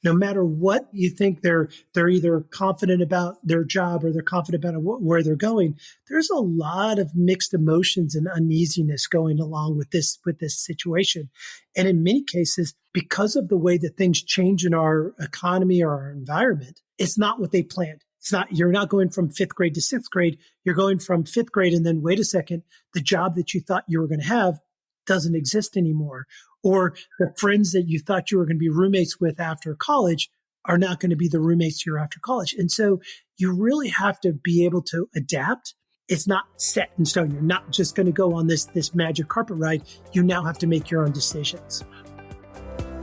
No matter what you think they're either confident about their job or they're confident about where they're going, there's a lot of mixed emotions and uneasiness going along with this situation. And in many cases, because of the way that things change in our economy or our environment, it's not what they planned. You're not going from fifth grade to sixth grade. You're going from fifth grade and then wait a second, the job that you thought you were going to have doesn't exist anymore. Or the friends that you thought you were going to be roommates with after college are not going to be the roommates you're after college. And so you really have to be able to adapt. It's not set in stone. You're not just going to go on this magic carpet ride. You now have to make your own decisions.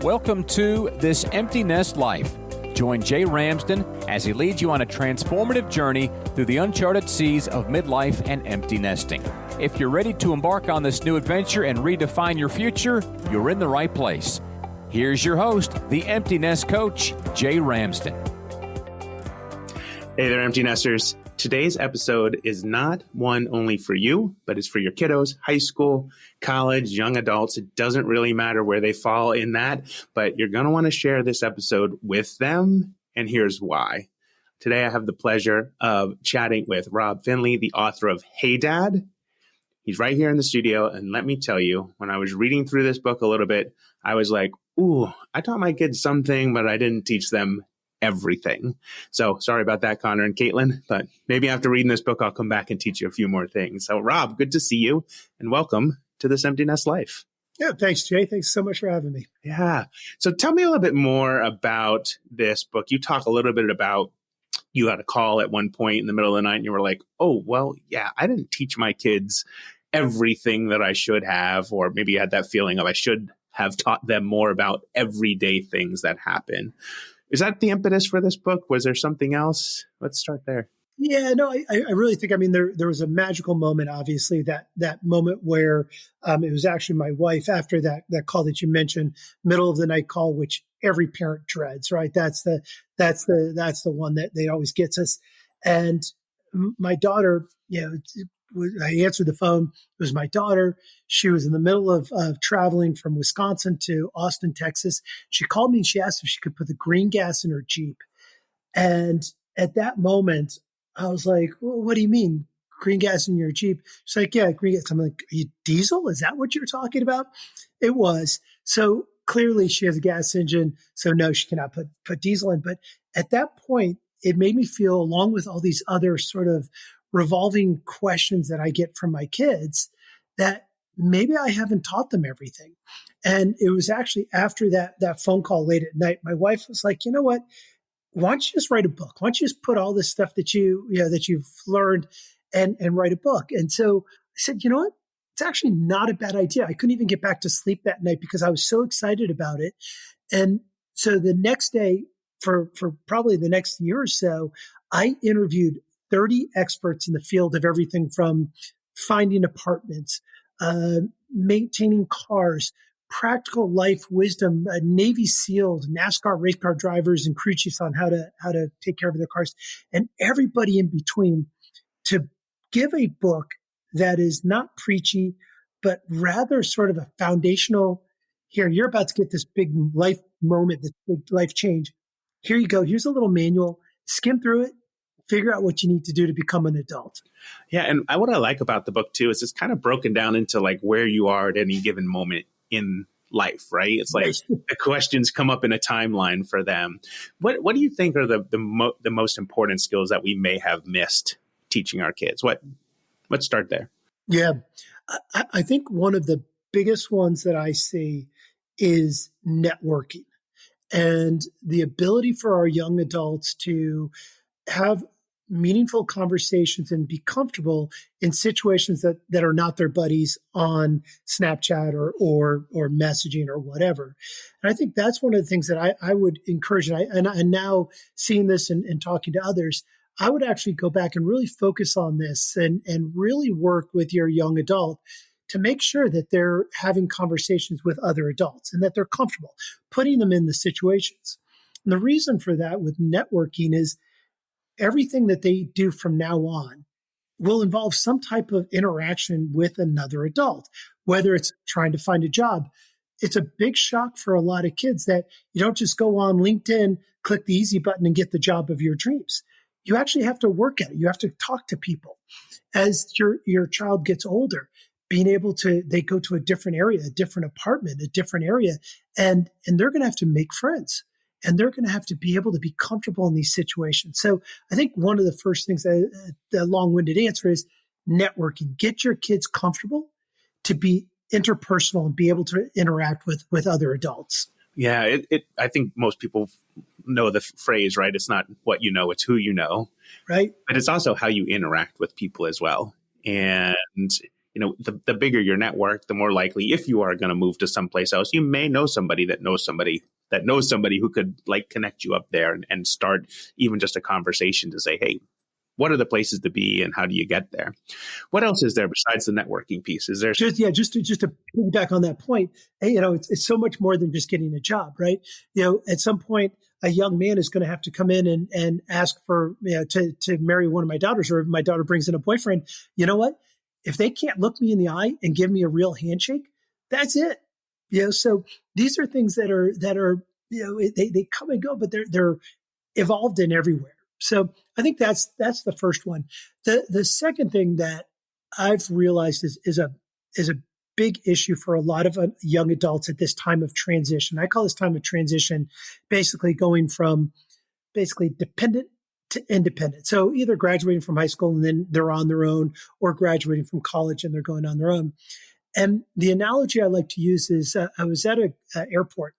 Welcome to This Empty Nest Life. Join Jay Ramsden as he leads you on a transformative journey through the uncharted seas of midlife and empty nesting. If you're ready to embark on this new adventure and redefine your future, you're in the right place. Here's your host, the Empty Nest Coach, Jay Ramsden. Hey there, Empty Nesters. Today's episode is not one only for you, but it's for your kiddos, high school, college, young adults. It doesn't really matter where they fall in that, but you're going to want to share this episode with them, and here's why. Today, I have the pleasure of chatting with Rob Finley, the author of Hey Dad. He's right here in the studio, and let me tell you, when I was reading through this book a little bit, I was like, ooh, I taught my kids something, but I didn't teach them everything. So sorry about that, Connor and Caitlin, but maybe after reading this book, I'll come back and teach you a few more things. So Rob, good to see you, and welcome to This Empty Nest Life. Yeah, thanks, Jay. Thanks so much for having me. Yeah. So tell me a little bit more about this book. You talk a little bit about you had a call at one point in the middle of the night and you were like, oh, well, yeah, I didn't teach my kids everything that I should have, or maybe you had that feeling of I should have taught them more about everyday things that happen. Is that the impetus for this book? Was there something else? Let's start there. Yeah, no, I really think, there was a magical moment, obviously, that moment where it was actually my wife after that call that you mentioned, middle of the night call, which every parent dreads, right? That's the one that they always gets us. And my daughter, I answered the phone. It was my daughter. She was in the middle of traveling from Wisconsin to Austin, Texas. She called me and she asked if she could put the green gas in her Jeep. And at that moment, I was like, well, what do you mean, green gas in your Jeep? She's like, yeah, green gas. I'm like, are you diesel? Is that what you're talking about? It was. So clearly she has a gas engine. So no, she cannot put diesel in. But at that point, it made me feel, along with all these other sort of revolving questions that I get from my kids, that maybe I haven't taught them everything. And it was actually after that phone call late at night, my wife was like, you know what? Why don't you just write a book? Why don't you just put all this stuff that that you've learned and write a book? And so I said, you know what? It's actually not a bad idea. I couldn't even get back to sleep that night because I was so excited about it. And so the next day, for probably the next year or so, I interviewed 30 experts in the field of everything from finding apartments, maintaining cars, practical life wisdom, Navy SEALs, NASCAR race car drivers, and crew chiefs on how to take care of their cars, and everybody in between, to give a book that is not preachy, but rather sort of a foundational, here, you're about to get this big life moment, this big life change. Here you go. Here's a little manual. Skim through it. Figure out what you need to do to become an adult. Yeah. And what I like about the book too, is it's kind of broken down into like where you are at any given moment in life, right? It's like the questions come up in a timeline for them. What do you think are the most important skills that we may have missed teaching our kids? Let's start there. Yeah. I think one of the biggest ones that I see is networking and the ability for our young adults to have meaningful conversations and be comfortable in situations that are not their buddies on Snapchat or messaging or whatever. And I think that's one of the things that I would encourage. And now seeing this and talking to others, I would actually go back and really focus on this and really work with your young adult to make sure that they're having conversations with other adults and that they're comfortable putting them in the situations. And the reason for that with networking is everything that they do from now on will involve some type of interaction with another adult, whether it's trying to find a job, it's a big shock for a lot of kids that you don't just go on LinkedIn, click the easy button and get the job of your dreams. You actually have to work at it. You have to talk to people. As your child gets older, being able to, they go to a different area, a different apartment, a different area, and they're going to have to make friends. And they're going to have to be able to be comfortable in these situations. So I think one of the first things, the long-winded answer is networking. Get your kids comfortable to be interpersonal and be able to interact with other adults. Yeah, I think most people know the phrase, right? It's not what you know, it's who you know. Right. But it's also how you interact with people as well. And, the bigger your network, the more likely, if you are going to move to someplace else, you may know somebody that knows somebody who could connect you up there and start even just a conversation to say, hey, what are the places to be and how do you get there? What else is there besides the networking piece? Is there just to piggyback on that point? Hey, it's so much more than just getting a job, right? At some point, a young man is going to have to come in and ask for to marry one of my daughters, or if my daughter brings in a boyfriend. You know what? If they can't look me in the eye and give me a real handshake, that's it. So these are things that are they come and go, but they're evolved in everywhere. So I think that's the first one. The second thing that I've realized is a big issue for a lot of young adults at this time of transition. I call this time of transition basically going from basically dependent to independent. So either graduating from high school and then they're on their own, or graduating from college and they're going on their own. And the analogy I like to use is I was at an airport,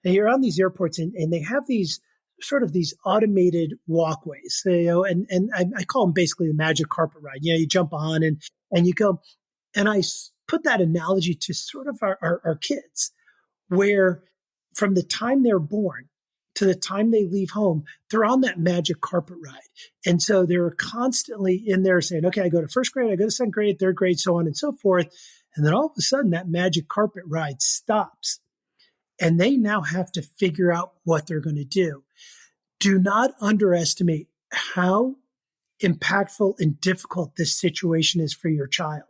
and you're on these airports and they have these sort of these automated walkways, and I call them basically the magic carpet ride. You jump on and you go, and I put that analogy to sort of our kids, where from the time they're born to the time they leave home, they're on that magic carpet ride. And so they're constantly in there saying, okay, I go to first grade, I go to second grade, third grade, so on and so forth. And then all of a sudden that magic carpet ride stops and they now have to figure out what they're going to do. Do not underestimate how impactful and difficult this situation is for your child.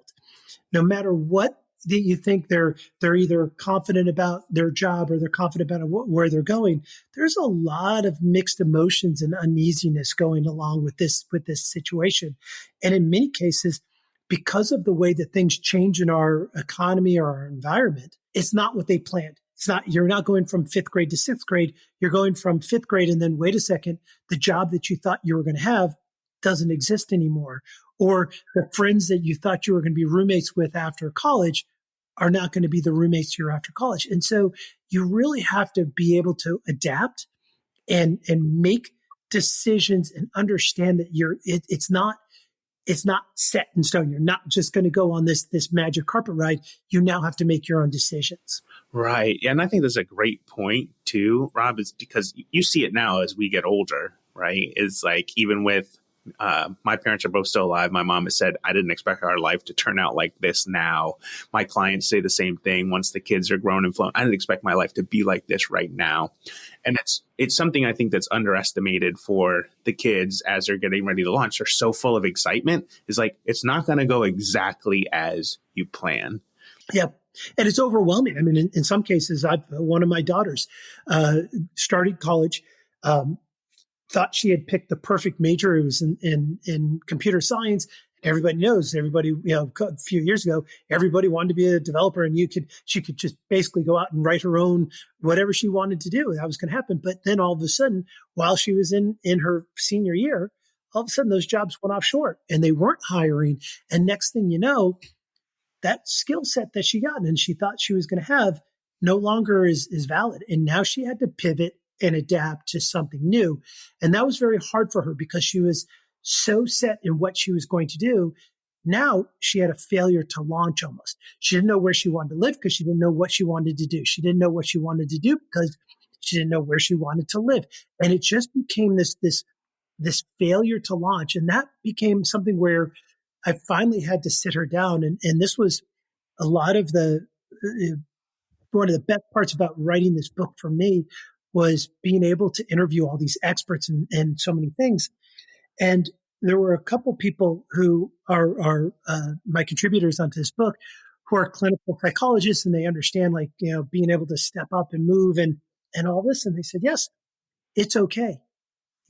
No matter what that you think they're either confident about their job or they're confident about where they're going, there's a lot of mixed emotions and uneasiness going along with this situation. And in many cases, because of the way that things change in our economy or our environment, it's not what they planned. You're not going from fifth grade to sixth grade. You're going from fifth grade and then, wait a second, the job that you thought you were going to have doesn't exist anymore. Or the friends that you thought you were going to be roommates with after college are not going to be the roommates you're after college. And so you really have to be able to adapt and make decisions and understand that it's not set in stone. You're not just going to go on this magic carpet ride. You now have to make your own decisions. Right. Yeah, and I think that's a great point too, Rob, is because you see it now as we get older, right? It's like, even with my parents are both still alive. My mom has said, I didn't expect our life to turn out like this now. My clients say the same thing. Once the kids are grown and flown, I didn't expect my life to be like this right now. And it's something I think that's underestimated for the kids as they're getting ready to launch. They're so full of excitement. It's like, it's not going to go exactly as you plan. Yeah. And it's overwhelming. I mean, in some cases, one of my daughters started college, thought she had picked the perfect major. It was in computer science. Everybody knows, a few years ago, everybody wanted to be a developer, and she could just basically go out and write her own, whatever she wanted to do. That was going to happen. But then all of a sudden, while she was in her senior year, all of a sudden those jobs went offshore and they weren't hiring. And next thing you know, that skill set that she got and she thought she was going to have no longer is valid. And now she had to pivot and adapt to something new. And that was very hard for her because she was so set in what she was going to do. Now she had a failure to launch almost. She didn't know where she wanted to live because she didn't know what she wanted to do. She didn't know what she wanted to do because she didn't know where she wanted to live. And it just became this failure to launch. And that became something where I finally had to sit her down. And this was a lot of one of the best parts about writing this book for me was being able to interview all these experts and so many things. And there were a couple people who are my contributors onto this book who are clinical psychologists and they understand like, being able to step up and move and all this. And they said, yes, it's okay.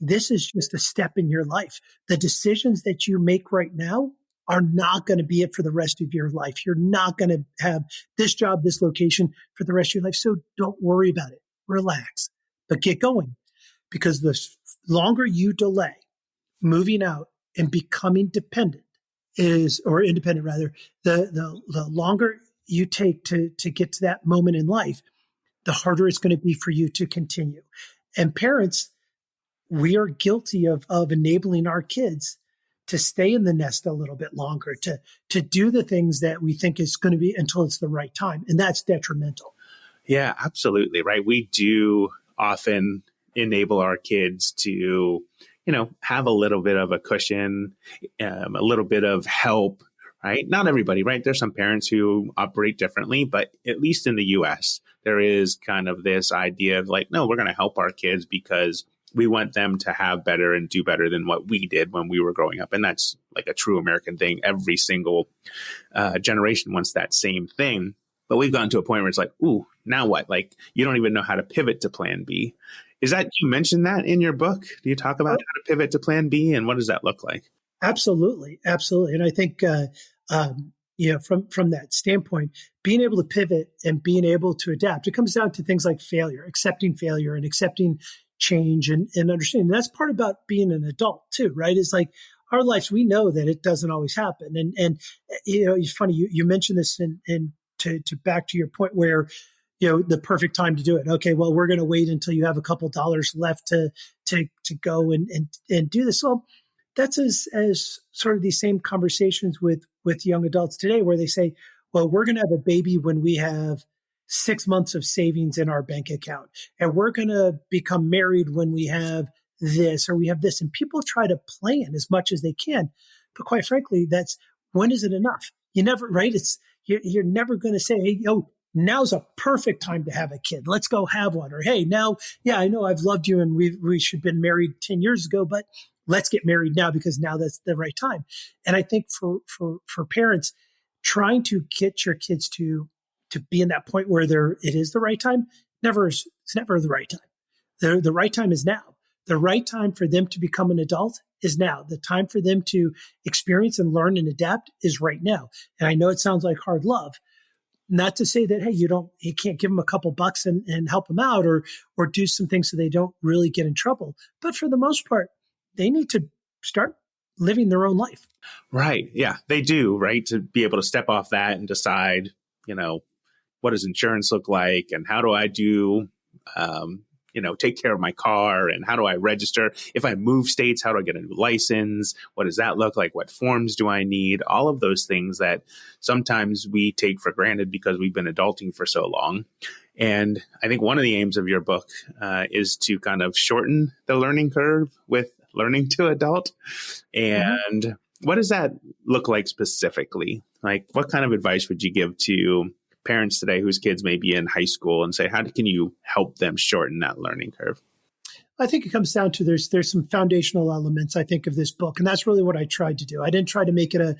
This is just a step in your life. The decisions that you make right now are not going to be it for the rest of your life. You're not going to have this job, this location for the rest of your life. So don't worry about it. Relax, but get going, because the longer you delay moving out and becoming independent rather, the longer you take to get to that moment in life, the harder it's going to be for you to continue. And parents, we are guilty of enabling our kids to stay in the nest a little bit longer, to do the things that we think is going to be until it's the right time. And that's detrimental. Yeah, absolutely. Right. We do often enable our kids to, have a little bit of a cushion, a little bit of help, right? Not everybody, right? There's some parents who operate differently, but at least in the US, there is kind of this idea of like, no, we're going to help our kids because we want them to have better and do better than what we did when we were growing up. And that's like a true American thing. Every single generation wants that same thing. But we've gotten to a point where it's like, ooh, now what? Like, you don't even know how to pivot to plan B. You mentioned that in your book? Do you talk about how to pivot to plan B, and what does that look like? Absolutely. Absolutely. And I think, from that standpoint, being able to pivot and being able to adapt, it comes down to things like accepting failure and accepting change and understanding. That's part about being an adult too, right? It's like our lives, we know that it doesn't always happen. And it's funny, you mentioned this and to back to your point where, the perfect time to do it. Okay, well, we're going to wait until you have a couple dollars left to go and do this. Well, that's as sort of these same conversations with young adults today, where they say, well, we're going to have a baby when we have 6 months of savings in our bank account, and we're going to become married when we have this, or we have this. And people try to plan as much as they can. But quite frankly, when is it enough? You never, right? You're never going to say, hey, now's a perfect time to have a kid. Let's go have one. Or, hey, now, yeah, I know I've loved you and we should have been married 10 years ago, but let's get married now because now that's the right time. And I think for parents, trying to get your kids to be in that point where it is the right time, it's never the right time. The right time is now. The right time for them to become an adult is now. The time for them to experience and learn and adapt is right now. And I know it sounds like hard love. Not to say that, hey, you can't give them a couple bucks and help them out or do some things so they don't really get in trouble. But for the most part, they need to start living their own life. Right. Yeah, they do. Right. To be able to step off that and decide, what does insurance look like, and how do I do, take care of my car, and how do I register? If I move states, how do I get a new license? What does that look like? What forms do I need? All of those things that sometimes we take for granted because we've been adulting for so long. And I think one of the aims of your book is to kind of shorten the learning curve with learning to adult. And what does that look like specifically? Like, what kind of advice would you give to parents today whose kids may be in high school and say, how can you help them shorten that learning curve? I think it comes down to there's some foundational elements, I think, of this book. And that's really what I tried to do. I didn't try to make it a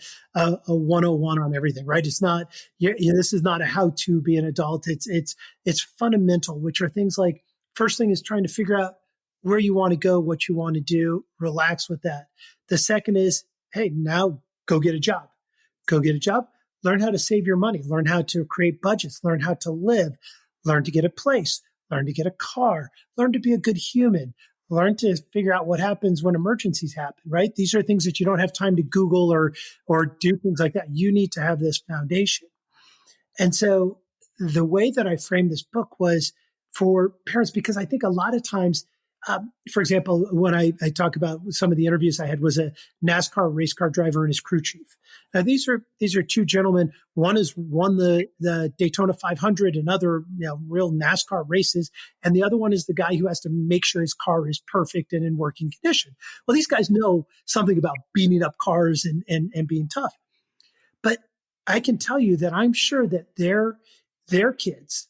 101 on everything, right? It's not, this is not a how to be an adult. It's fundamental, which are things like, first thing is trying to figure out where you want to go, what you want to do, relax with that. The second is, hey, now go get a job. Go get a job. Learn how to save your money, learn how to create budgets, learn how to live, learn to get a place, learn to get a car, learn to be a good human, learn to figure out what happens when emergencies happen, right? These are things that you don't have time to Google or do things like that. You need to have this foundation. And so the way that I framed this book was for parents, because I think a lot of times, for example, when I talk about some of the interviews I had was a NASCAR race car driver and his crew chief. Now, these are two gentlemen. One has won the Daytona 500 and other real NASCAR races, and the other one is the guy who has to make sure his car is perfect and in working condition. Well, these guys know something about beating up cars and being tough. But I can tell you that I'm sure that their kids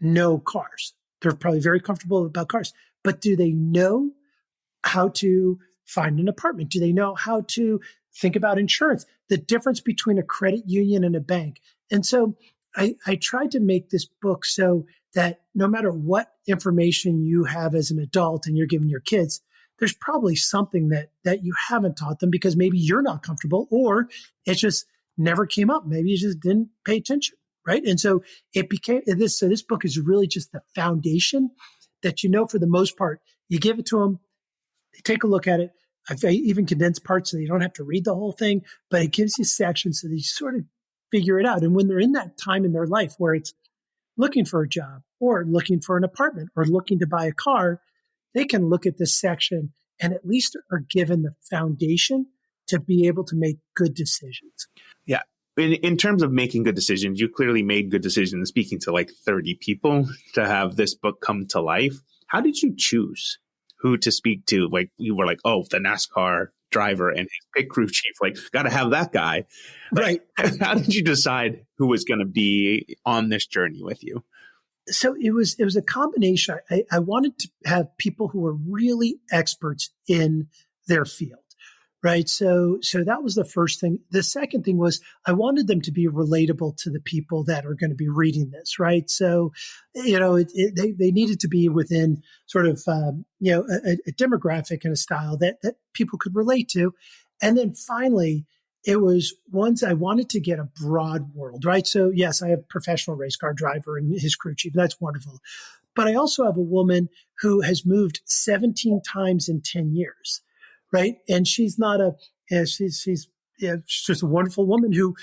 know cars. They're probably very comfortable about cars. But do they know how to find an apartment? Do they know how to Think about insurance, the difference between a credit union and a bank. And so I tried to make this book so that no matter what information you have as an adult and you're giving your kids, there's probably something that you haven't taught them because maybe you're not comfortable or it just never came up. Maybe you just didn't pay attention, right? And so it became this. So this book is really just the foundation that, for the most part, you give it to them, they take a look at it. I've even condensed parts so you don't have to read the whole thing, but it gives you sections so that you sort of figure it out. And when they're in that time in their life where it's looking for a job or looking for an apartment or looking to buy a car, they can look at this section and at least are given the foundation to be able to make good decisions. Yeah. In terms of making good decisions, you clearly made good decisions speaking to like 30 people to have this book come to life. How did you choose who to speak to? Like you were like, oh, the NASCAR driver and his pit crew chief, like got to have that guy. Right. How did you decide who was going to be on this journey with you? So it was a combination. I wanted to have people who were really experts in their field, right? So that was the first thing. The second thing was I wanted them to be relatable to the people that are going to be reading this, right? So, they needed to be within sort of, a demographic and a style that people could relate to. And then finally, it was ones I wanted to get a broad world, right? So yes, I have a professional race car driver and his crew chief. That's wonderful. But I also have a woman who has moved 17 times in 10 years, right? And she's not she's just a wonderful woman who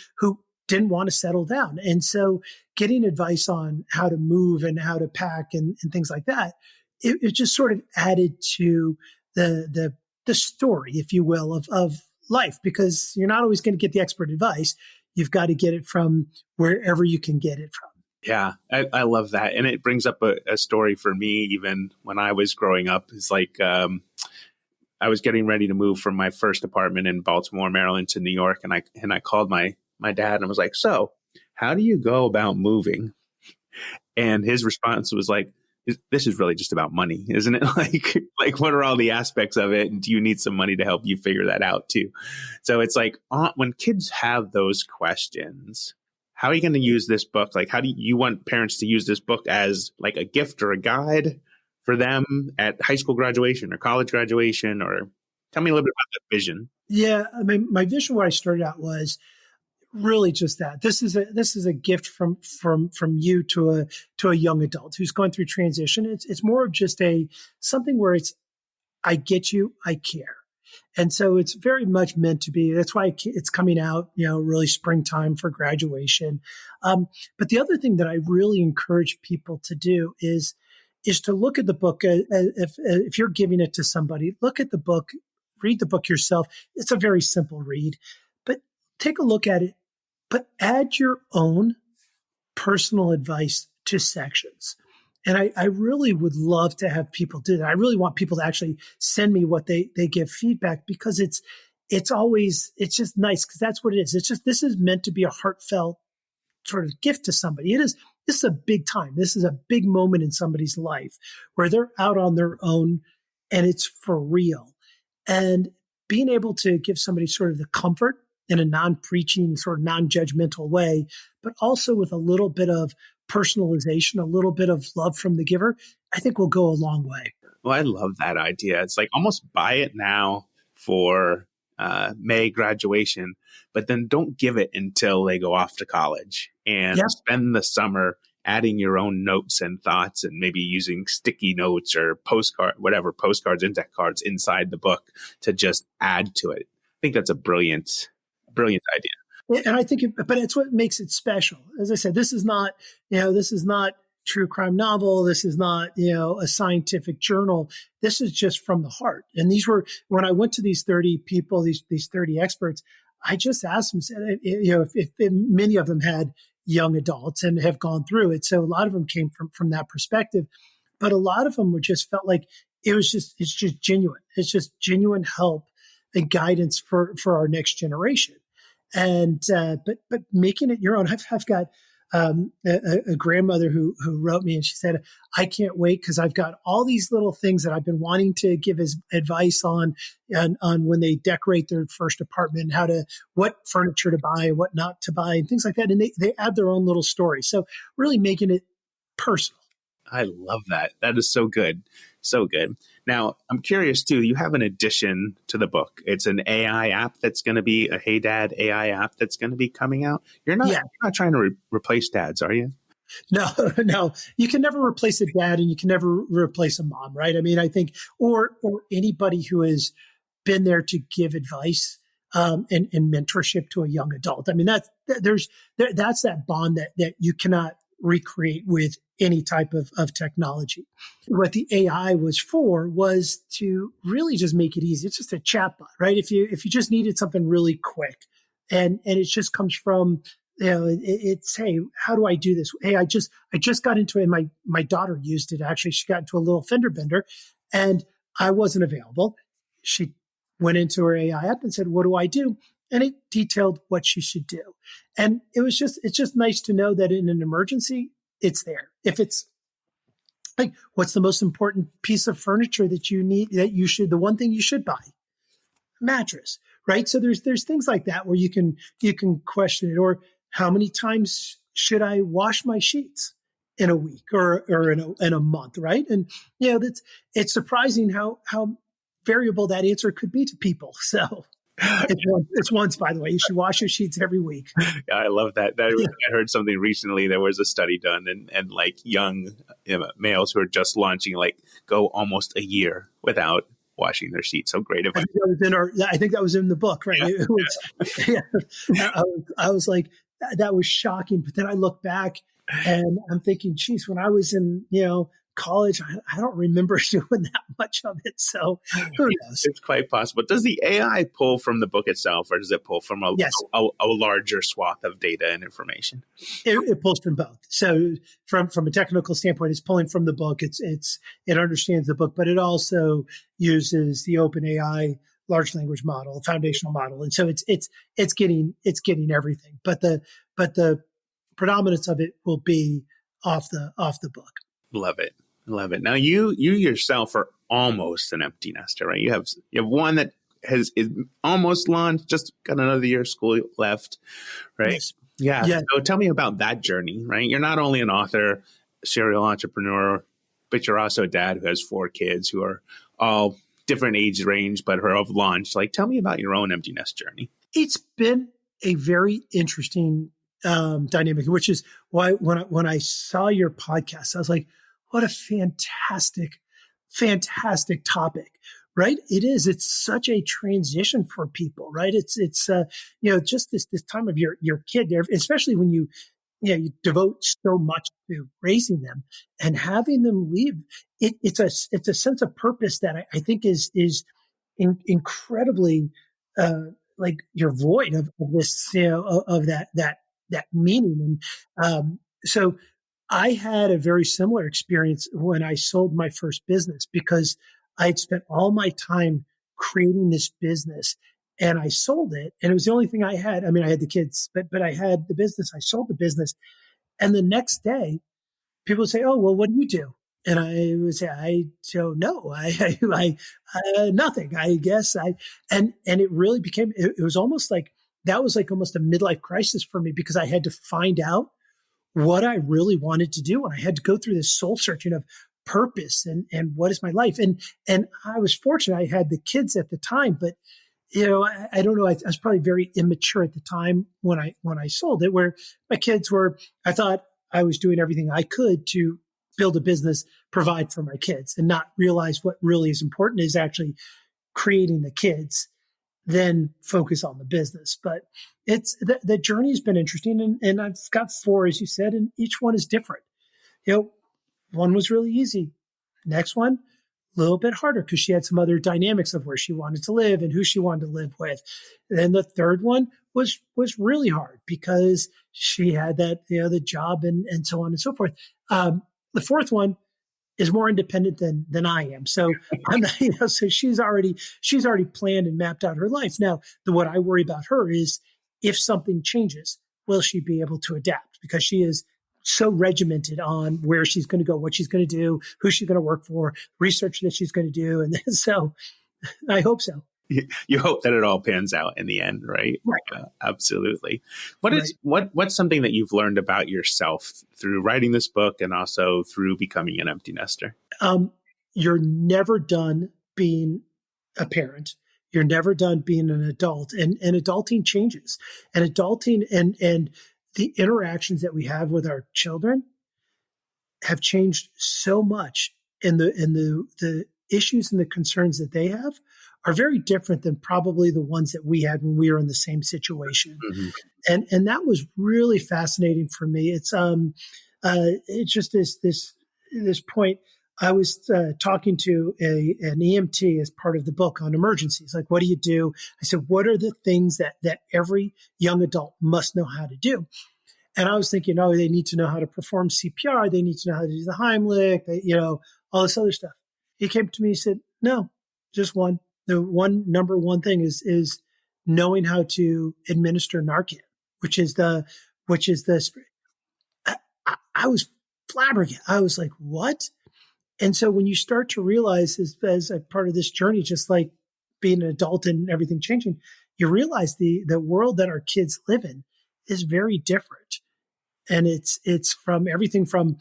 didn't want to settle down. And so getting advice on how to move and how to pack and things like that, it just sort of added to the story, if you will, of life, because you're not always going to get the expert advice. You've got to get it from wherever you can get it from. Yeah, I love that. And it brings up a story for me, even when I was growing up. It's like I was getting ready to move from my first apartment in Baltimore, Maryland to New York. And I called my dad and I was like, so how do you go about moving? And his response was like, this is really just about money, isn't it? Like what are all the aspects of it? And do you need some money to help you figure that out too? So it's like when kids have those questions, how are you going to use this book? Like, how do you want parents to use this book as like a gift or a guide for them at high school graduation or college graduation? Or tell me a little bit about that vision. Yeah. I mean, my vision where I started out was really just that. This is a gift from you to a young adult who's going through transition. It's more of just something where it's, I get you, I care. And so it's very much meant to be. That's why it's coming out, really springtime for graduation. But the other thing that I really encourage people to do is to look at the book. If you're giving it to somebody, look at the book, read the book yourself. It's a very simple read, but take a look at it, but add your own personal advice to sections. And I really would love to have people do that. I really want people to actually send me what they give feedback, because it's just nice, because that's what it is. It's just, this is meant to be a heartfelt sort of gift to somebody. This is a big time. This is a big moment in somebody's life where they're out on their own and it's for real. And being able to give somebody sort of the comfort in a non-preaching, sort of non-judgmental way, but also with a little bit of personalization, a little bit of love from the giver, I think will go a long way. Well, I love that idea. It's like almost buy it now for May graduation, but then don't give it until they go off to college, and spend the summer adding your own notes and thoughts, and maybe using sticky notes or postcards, index cards inside the book to just add to it. I think that's a brilliant idea. And I think, but it's what makes it special. As I said, this is not true crime novel. This is not, a scientific journal. This is just from the heart. And these were, when I went to these 30 people, these 30 experts, I just asked them, said, if many of them had young adults and have gone through it. So a lot of them came from that perspective, but a lot of them just felt like it's just genuine. It's just genuine help and guidance for our next generation. And, but making it your own. I've got a grandmother who wrote me, and she said, I can't wait because I've got all these little things that I've been wanting to give as advice on when they decorate their first apartment, what furniture to buy, what not to buy, and things like that. And they add their own little story. So really making it personal. I love that. That is so good. So good. Now, I'm curious too, you have an addition to the book. It's an AI app that's going to be a Hey Dad AI app that's going to be coming out. You're not trying to replace dads, are you? No, no, you can never replace a dad and you can never replace a mom, right? I mean, I think, or anybody who has been there to give advice and mentorship to a young adult. I mean, that's that bond that you cannot recreate with any type of technology. What the AI was for was to really just make it easy. It's just a chatbot, right? If you just needed something really quick, and it just comes from, it's, hey, how do I do this? Hey, I just got into it. My daughter used it. Actually, she got into a little fender bender, and I wasn't available. She went into her AI app and said, "What do I do?" And it detailed what she should do. And it's just nice to know that in an emergency, it's there. If it's like, what's the most important piece of furniture that you need, the one thing you should buy? Mattress, right? So there's things like that where you can question it. Or how many times should I wash my sheets in a week or in a month, right? And it's surprising how variable that answer could be to people. So it's once, by the way. You should wash your sheets every week. Yeah, I love that. I heard something recently. There was a study done, and like young males who are just launching, like, go almost a year without washing their sheets. So great advice. I think that was in the book, right? Yeah. I was like, that was shocking. But then I look back and I'm thinking, geez, when I was in college, I don't remember doing that much of it. So who knows? It's quite possible. Does the AI pull from the book itself, or does it pull from a larger swath of data and information? It pulls from both. So from a technical standpoint, it's pulling from the book. It understands the book, but it also uses the OpenAI large language model, foundational model, and so it's getting everything. But the predominance of it will be off the book. Love it. Love it. Now you yourself are almost an empty nester, right? You have one that is almost launched, just got another year of school left, right? Yes. Yeah. So tell me about that journey, right? You're not only an author, serial entrepreneur, but you're also a dad who has 4 kids who are all different age range, but who have launched. Like, tell me about your own empty nest journey. It's been a very interesting dynamic, which is why when I saw your podcast, I was like, what a fantastic topic, right? It is. It's such a transition for people, right? It's just this time of your kid, especially when you devote so much to raising them and having them leave. It's a sense of purpose that I think is incredibly like you're void of this, of that meaning. And so I had a very similar experience when I sold my first business, because I had spent all my time creating this business and I sold it. And it was the only thing I had. I mean, I had the kids, but I had the business. I sold the business. And the next day people would say, "Oh, well, what do you do?" And I would say, "I don't know. I nothing, I guess." And it really became, it was almost like, that was like almost a midlife crisis for me, because I had to find out what I really wanted to do. And I had to go through this soul searching of purpose and what is my life. And I was fortunate. I had the kids at the time, but I don't know. I was probably very immature at the time when I sold it, where my kids were, I thought I was doing everything I could to build a business, provide for my kids, and not realize what really is important is actually creating the kids, then focus on the business. But the journey has been interesting, and I've got 4, as you said, and each one is different. One was really easy. Next one, a little bit harder, because she had some other dynamics of where she wanted to live and who she wanted to live with. And then the third one was really hard, because she had that, the job and so on and so forth. The fourth one is more independent than I am. So I'm not, so she's already planned and mapped out her life. Now, what I worry about her is, if something changes, will she be able to adapt? because she is so regimented on where she's going to go, what she's going to do, who she's going to work for, research that she's going to do. And so I hope so. You hope that it all pans out in the end, right? Right. Absolutely. What's something that you've learned about yourself through writing this book and also through becoming an empty nester? You're never done being a parent. You're never done being an adult, and adulting changes, and adulting and the interactions that we have with our children have changed so much, and the issues and the concerns that they have are very different than probably the ones that we had when we were in the same situation. Mm-hmm. And that was really fascinating for me. It's just this point. I was talking to an EMT as part of the book on emergencies. Like, what do you do? I said, what are the things that every young adult must know how to do? And I was thinking, oh, they need to know how to perform CPR. They need to know how to do the Heimlich, all this other stuff. He came to me and said, no, just one. The number one thing is knowing how to administer Narcan, which is the spray. I was flabbergasted. I was like, what? And so when you start to realize as a part of this journey, just like being an adult and everything changing, you realize the world that our kids live in is very different. And it's from everything from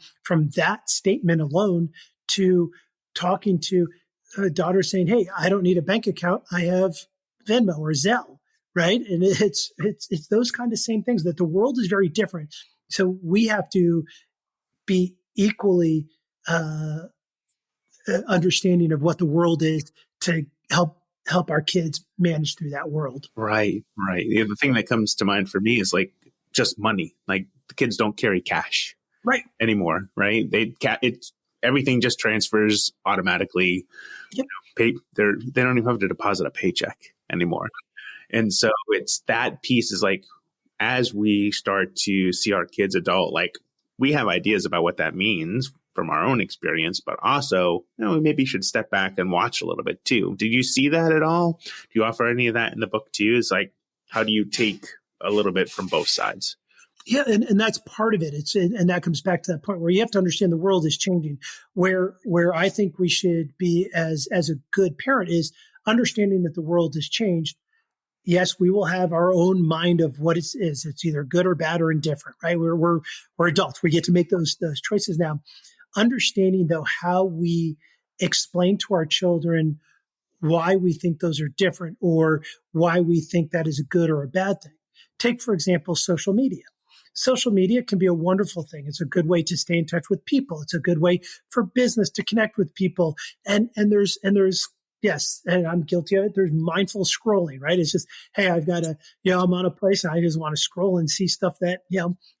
that statement alone to talking to a daughter saying, hey, I don't need a bank account. I have Venmo or Zelle, right? And it's those kind of same things, that the world is very different. So we have to be equally understanding of what the world is to help our kids manage through that world. Right. The thing that comes to mind for me is like just money. Like the kids don't carry cash anymore, right? Everything just transfers automatically. Yep. They don't even have to deposit a paycheck anymore. And so it's that piece is like, as we start to see our kids adult, like we have ideas about what that means from our own experience, but also, we maybe should step back and watch a little bit too. Did you see that at all? Do you offer any of that in the book too? It's like, how do you take a little bit from both sides? Yeah, and that's part of it. And that comes back to that point where you have to understand the world is changing. Where I think we should be as a good parent is understanding that the world has changed. Yes, we will have our own mind of what it is. It's either good or bad or indifferent, right? We're adults. We get to make those choices now. Understanding though how we explain to our children why we think those are different or why we think that is a good or a bad thing. Take, for example, social media. Social media can be a wonderful thing. It's a good way to stay in touch with people. It's a good way for business to connect with people. And there's yes, and I'm guilty of it. There's mindful scrolling, right? It's just, hey, I've got I'm on a place and I just want to scroll and see stuff that,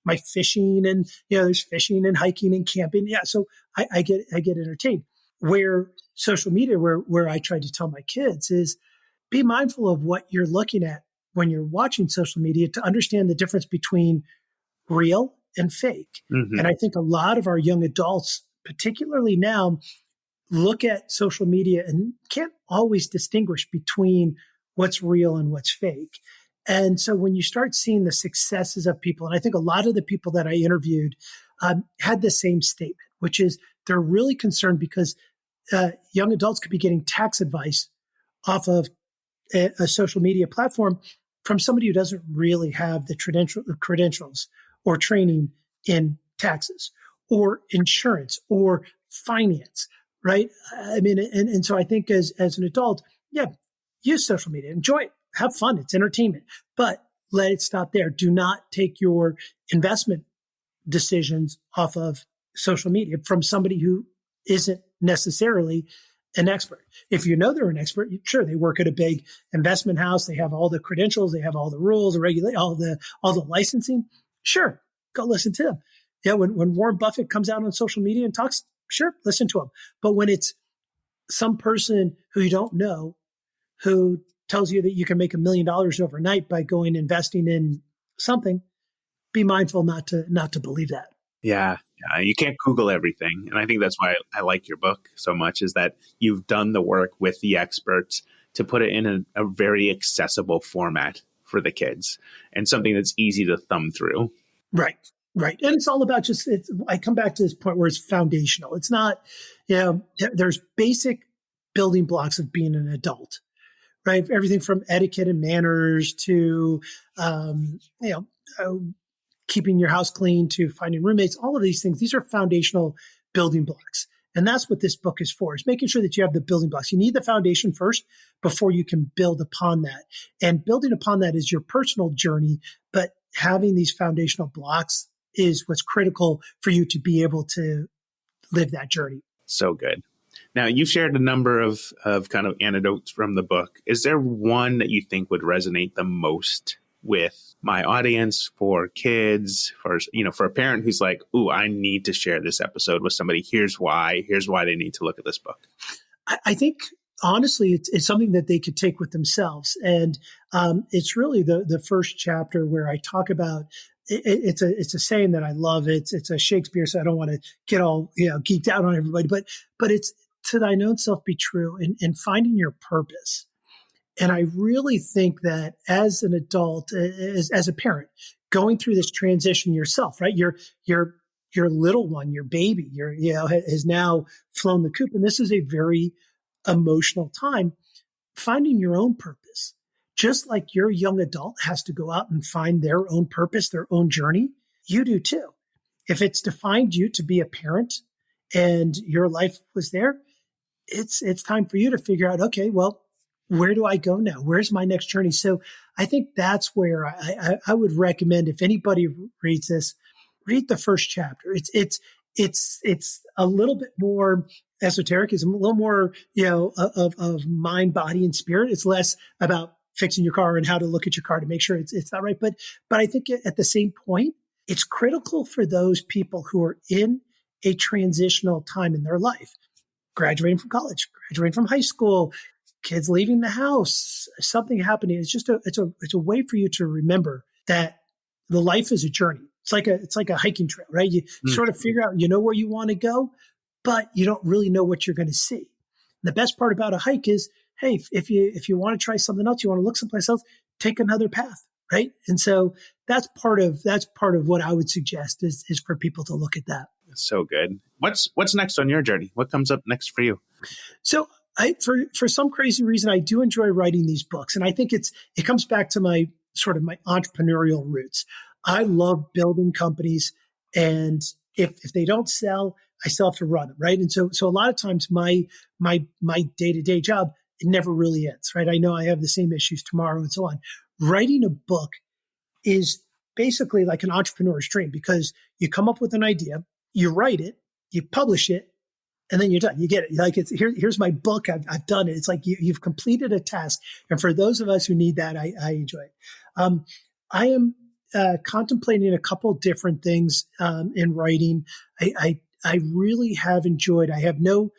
my fishing and, there's fishing and hiking and camping. Yeah. So I get entertained. Where social media, where I try to tell my kids is be mindful of what you're looking at when you're watching social media to understand the difference between real and fake. Mm-hmm. And I think a lot of our young adults, particularly now, look at social media and can't always distinguish between what's real and what's fake. And so when you start seeing the successes of people, and I think a lot of the people that I interviewed had the same statement, which is they're really concerned because young adults could be getting tax advice off of a social media platform from somebody who doesn't really have the credentials or training in taxes or insurance or finance. Right. I mean, and so I think as an adult, use social media, enjoy it, have fun. It's entertainment, but let it stop there. Do not take your investment decisions off of social media from somebody who isn't necessarily an expert. If you know they're an expert, sure, they work at a big investment house. They have all the credentials. They have all the rules, all the licensing. Sure, go listen to them. Yeah, when Warren Buffett comes out on social media and talks, sure, listen to him. But when it's some person who you don't know, who tells you that you can make $1 million overnight by going investing in something, be mindful not to believe that. Yeah, you can't Google everything. And I think that's why I like your book so much, is that you've done the work with the experts to put it in a very accessible format for the kids and something that's easy to thumb through. Right. Right. And it's all about I come back to this point where it's foundational. It's not, there's basic building blocks of being an adult, right? Everything from etiquette and manners to, keeping your house clean to finding roommates, all of these things. These are foundational building blocks. And that's what this book is for, is making sure that you have the building blocks. You need the foundation first before you can build upon that. And building upon that is your personal journey, but having these foundational blocks is what's critical for you to be able to live that journey. So good. Now, you've shared a number of kind of anecdotes from the book. Is there one that you think would resonate the most with my audience, for kids, for a parent who's like, ooh, I need to share this episode with somebody. Here's why they need to look at this book. I think, honestly, it's something that they could take with themselves. And it's really the first chapter where I talk about, it's a saying that I love. It's a Shakespeare, so I don't want to get all, geeked out on everybody, but it's to thine own self be true, and finding your purpose. And I really think that as an adult, as a parent, going through this transition yourself, right? Your little one, your baby, has now flown the coop. And this is a very emotional time, finding your own purpose. Just like your young adult has to go out and find their own purpose, their own journey, you do too. If it's defined you to be a parent and your life was there, it's time for you to figure out, okay, well, where do I go now? Where's my next journey? So I think that's where I would recommend, if anybody reads this, read the first chapter. It's a little bit more esoteric. It's a little more, of mind, body, and spirit. It's less about fixing your car and how to look at your car to make sure it's not right. But I think at the same point, it's critical for those people who are in a transitional time in their life, graduating from college, graduating from high school, kids leaving the house, something happening. It's a way for you to remember that the life is a journey. It's like a hiking trail, right? You sort of figure out, where you want to go, but you don't really know what you're going to see. The best part about a hike is, hey, if you want to try something else, you want to look someplace else, take another path, right? And so that's part of what I would suggest is for people to look at that. So good. What's next on your journey? What comes up next for you? So for some crazy reason, I do enjoy writing these books. And I think it comes back to my entrepreneurial roots. I love building companies. And if they don't sell, I still have to run them, right? And so a lot of times my day-to-day job, it never really ends, right? I know I have the same issues tomorrow and so on. Writing a book is basically like an entrepreneur's dream, because you come up with an idea, you write it, you publish it, and then you're done. You get it. Like here's my book. I've done it. It's like you've completed a task. And for those of us who need that, I enjoy it. I am contemplating a couple different things in writing. I really have enjoyed. I have no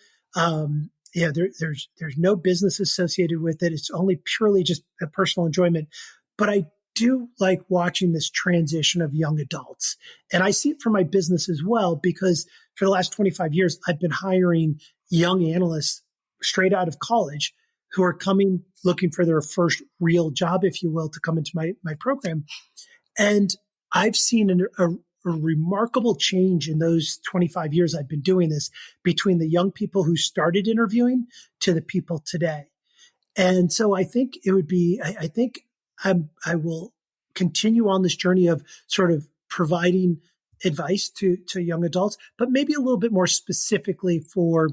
there's no business associated with it. It's only purely just a personal enjoyment. But I do like watching this transition of young adults. And I see it for my business as well, because for the last 25 years, I've been hiring young analysts straight out of college who are coming looking for their first real job, if you will, to come into my program. And I've seen a remarkable change in those 25 years I've been doing this, between the young people who started interviewing to the people today. And so I think it would be, I think I will continue on this journey of sort of providing advice to young adults, but maybe a little bit more specifically for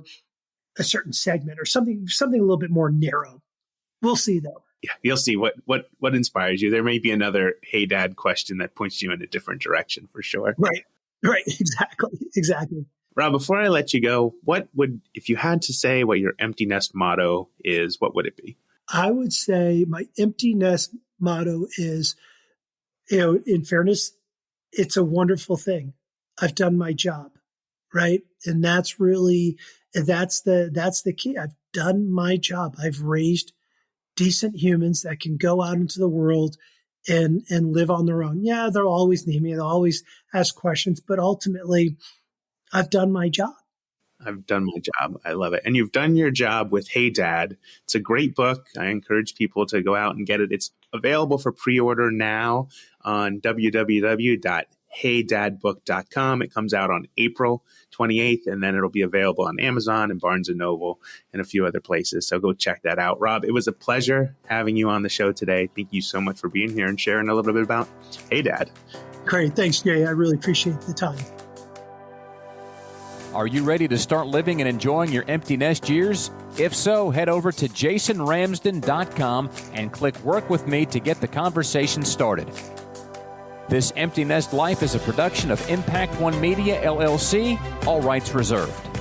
a certain segment or something a little bit more narrow. We'll see though. Yeah, you'll see what inspires you. There may be another "Hey Dad" question that points you in a different direction for sure. Right. Exactly. Rob, before I let you go, if you had to say what your empty nest motto is, what would it be? I would say my empty nest motto is, in fairness, it's a wonderful thing. I've done my job, right? And that's the key. I've done my job. I've raised decent humans that can go out into the world and live on their own. Yeah, they'll always need me. They'll always ask questions, but ultimately I've done my job. I've done my job. I love it. And you've done your job with Hey Dad. It's a great book. I encourage people to go out and get it. It's available for pre-order now on www.heydads.com. heydadbook.com. It comes out on April 28th, and then it'll be available on Amazon and Barnes & Noble and a few other places. So go check that out. Rob, it was a pleasure having you on the show today. Thank you so much for being here and sharing a little bit about Hey Dad. Great. Thanks, Jay. I really appreciate the time. Are you ready to start living and enjoying your empty nest years? If so, head over to jasonramsden.com and click Work With Me to get the conversation started. This Empty Nest Life is a production of Impact One Media, LLC, all rights reserved.